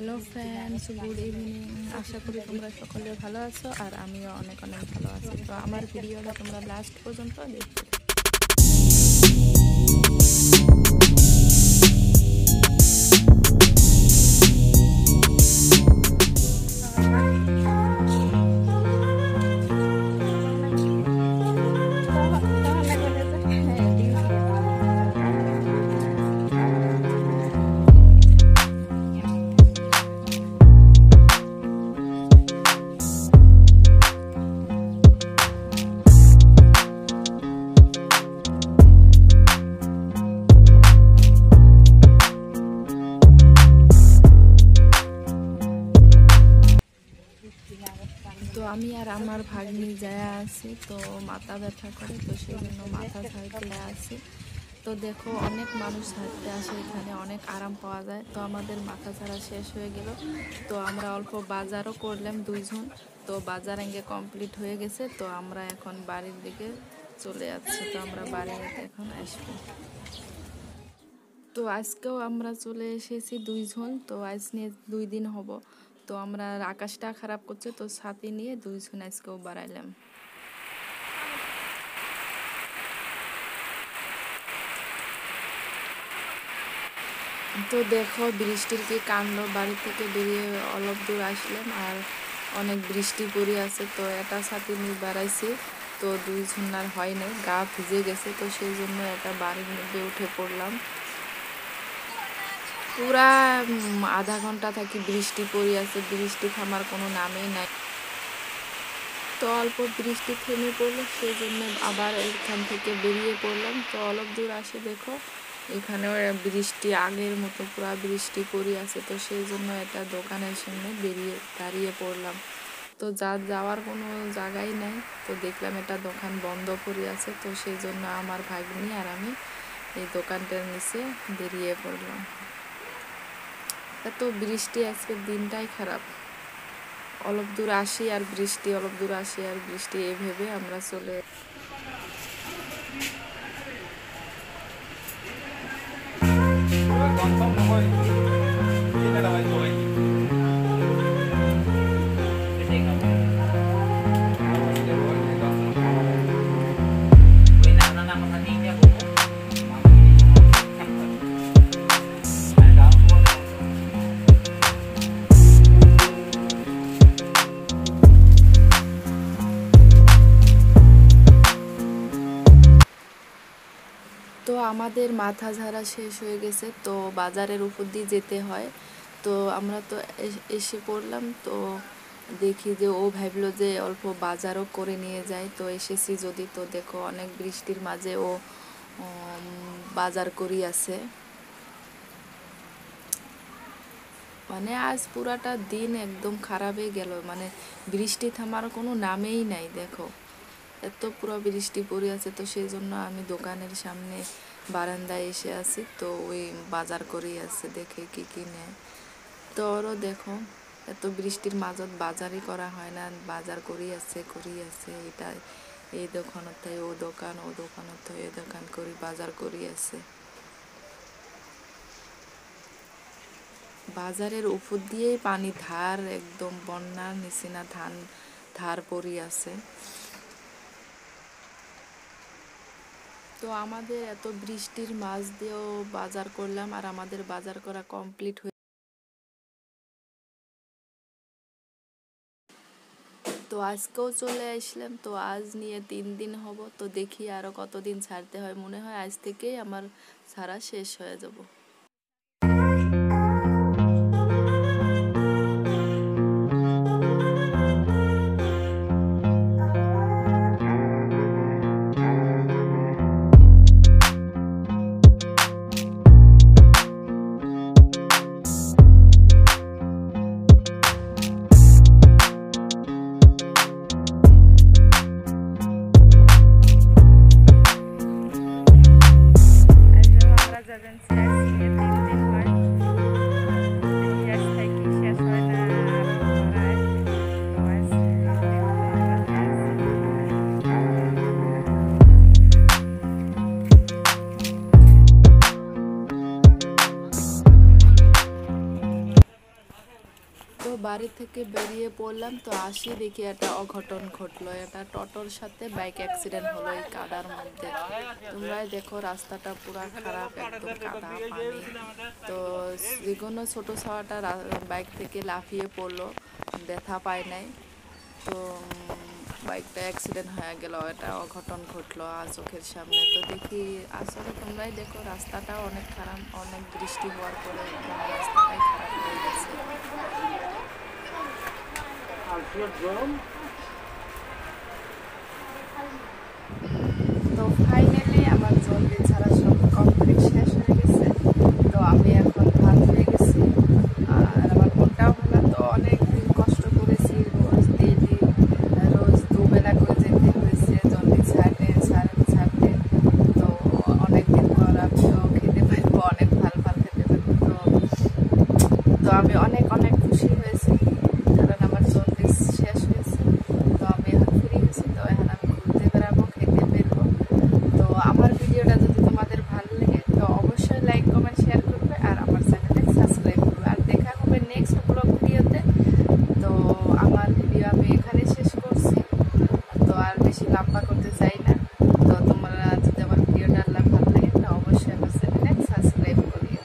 Hello friends, good evening. আশা করি তোমরা সকলে ভালো আছো আর আমিও অনেক অনেক ভালো আছি। তো আমার ভিডিওটা তোমরা লাস্ট পর্যন্ত দেখতে থাকো। তো আমি আর আমার ভাগ্নি যায় আছি, তো মাথা ব্যথা করে, তো সেই জন্য মাথা ঝাড়তে আসি। তো দেখো অনেক মানুষ ঝাড়তে আসে, এখানে অনেক আরাম পাওয়া যায়। তো আমাদের মাথা ঝাড়া শেষ হয়ে গেল, তো আমরা অল্প বাজারও করলাম দুইজন। তো বাজার আগে কমপ্লিট হয়ে গেছে, তো আমরা এখন বাড়ির দিকে চলে যাচ্ছি। তো আমরা বাড়িতে এখন আসবো। তো আজকেও আমরা চলে এসেছি দুইজন। তো আজ নিয়ে 2 দিন হব। তো আমরা আকাশটা খারাপ করছে, তো ছাতি নিয়ে দুইজন আজকেও বাড়াইলাম। তো দেখো বৃষ্টির কি কাণ্ড, বাড়ি থেকে বেরিয়ে অল্প দূর আসলাম আর অনেক বৃষ্টি পড়ে আছে। তো এটা ছাতি নিয়ে বেড়াইছি, তো দুইজন আর হয় নাই, গা ভিজে গেছে। তো সেই জন্য এটা বাড়ির মধ্যে উঠে পড়লাম। পুরা আধা ঘন্টা থাকি বৃষ্টি পড়ে আছে, বৃষ্টি থামার কোনো নামেই নাই। তো অল্প বৃষ্টি থেমে পড়লো, সেই জন্য আবার এখান থেকে বেরিয়ে পড়লাম। তো অল্প দূর আসে দেখো এখানেও বৃষ্টি আগের মতো পুরা বৃষ্টি পড়ে আছে। তো সেই জন্য এটা দোকানের সামনে দাঁড়িয়ে পড়লাম। তো যাওয়ার কোনো জায়গাই নাই। তো দেখলাম এটা দোকান বন্ধ করে আছে, তো সেই জন্য আমার ভাগ্নি আর আমি এই দোকানটার নিচে বেরিয়ে পড়লাম। এত বৃষ্টি, আজকের দিনটাই খারাপ। অল্প দূর আসি আর বৃষ্টি, অল্প দূর আসি আর বৃষ্টি, এই ভেবে আমরা চলে তো আমাদের মাথা ঝাড়া শেষ হয়ে গেছে, তো বাজারের উপর দিয়ে যেতে হয়। তো আমরা তো এসে পড়লাম। তো দেখি যে ও ভাবলো যে অল্প বাজারও করে নিয়ে যায়। তো এসেছি যদি, তো দেখো অনেক বৃষ্টির মাঝে ও বাজার করি আছে। মানে আজ পুরাটা দিন একদম খারাপই গেল, মানে বৃষ্টি থামার কোনো নামেই নাই। দেখো এত পুরো বৃষ্টি পড়ে আছে। তো সেই জন্য আমি দোকানের সামনে বারান্দায় এসে আছি। তো ওই বাজার করেই আছে, দেখে কি কি নেয়। তো ওরও দেখো এত বৃষ্টির মাঝত বাজারই করা হয় না, বাজার করেই আছে এটা এই দোকানত ও দোকান, ও দোকানত এই দোকান করি বাজার করি আছে। বাজারের উপর দিয়ে পানি ধার, একদম বন্যার নিচিনা ধার পড়ি আছে। তো আমাদের এত বৃষ্টির মাঝ দিয়েও বাজার করলাম আর আমাদের বাজার করা কমপ্লিট হয়ে, তো আজকেও চলে আসলাম। তো আজ নিয়ে 3 দিন হব। তো দেখি আরো কতদিন ছাড়তে হয়, মনে হয় আজ থেকেই আমার ছাড়া শেষ হয়ে যাব। যাবেন তো বাড়ি থেকে বেরিয়ে পড়লাম, তো আসি দেখি একটা অঘটন ঘটলো। এটা টোটোর সাথে বাইক অ্যাক্সিডেন্ট হলো এই কাদার মধ্যে। তোমরাই দেখো রাস্তাটা পুরো খারাপ, একদম কাদা পানি। তো যে কোনো ছোটো ছাওয়াটা বাইক থেকে লাফিয়ে পড়লো, ব্যথা পায় নাই। তো বাইকটা অ্যাক্সিডেন্ট হয়ে গেল, এটা অঘটন ঘটলো চোখের সামনে। তো দেখি আসলে তোমরাই দেখো রাস্তাটা অনেক খারাপ, অনেক বৃষ্টি হওয়ার পরে রাস্তাটাই খারাপ হয়ে গেছে। তো ফাইনালি আমার জলদি ছাড়া সব কমপ্লিট শেষ হয়ে গেছে। তো আমি এখন ভালো হয়ে গেছি, আর আমার মনটাও ভালো। তো অনেক দিন কষ্ট করেছি, রোজ ডেলি রোজ দুবেলা করে যেতে হয়েছে জলদি ছাড়তে। তো অনেকদিন পর আমিও খেতে পারবো, অনেক ভালো খেতে পারবো। তো আমি অনেক খুশি হয়েছি, কারণ আমার জলদি শেষ হয়েছে। তো আমি এখন ফ্রি হয়েছি, তো এখন আমি ঘুরতে বেড়াবো, খেতে বেরবো। তো আমার ভিডিওটা যদি তোমাদের ভালো লাগে তো অবশ্যই লাইক কমেন্ট শেয়ার করবে, আর আমার চ্যানেলটাকে সাবস্ক্রাইব করবে। আর দেখা হবে নেক্সট ব্লগ ভিডিওতে। তো আমার ভিডিও আমি এখানে শেষ করছি, তো আর বেশি লম্বা করতে চাই না। তো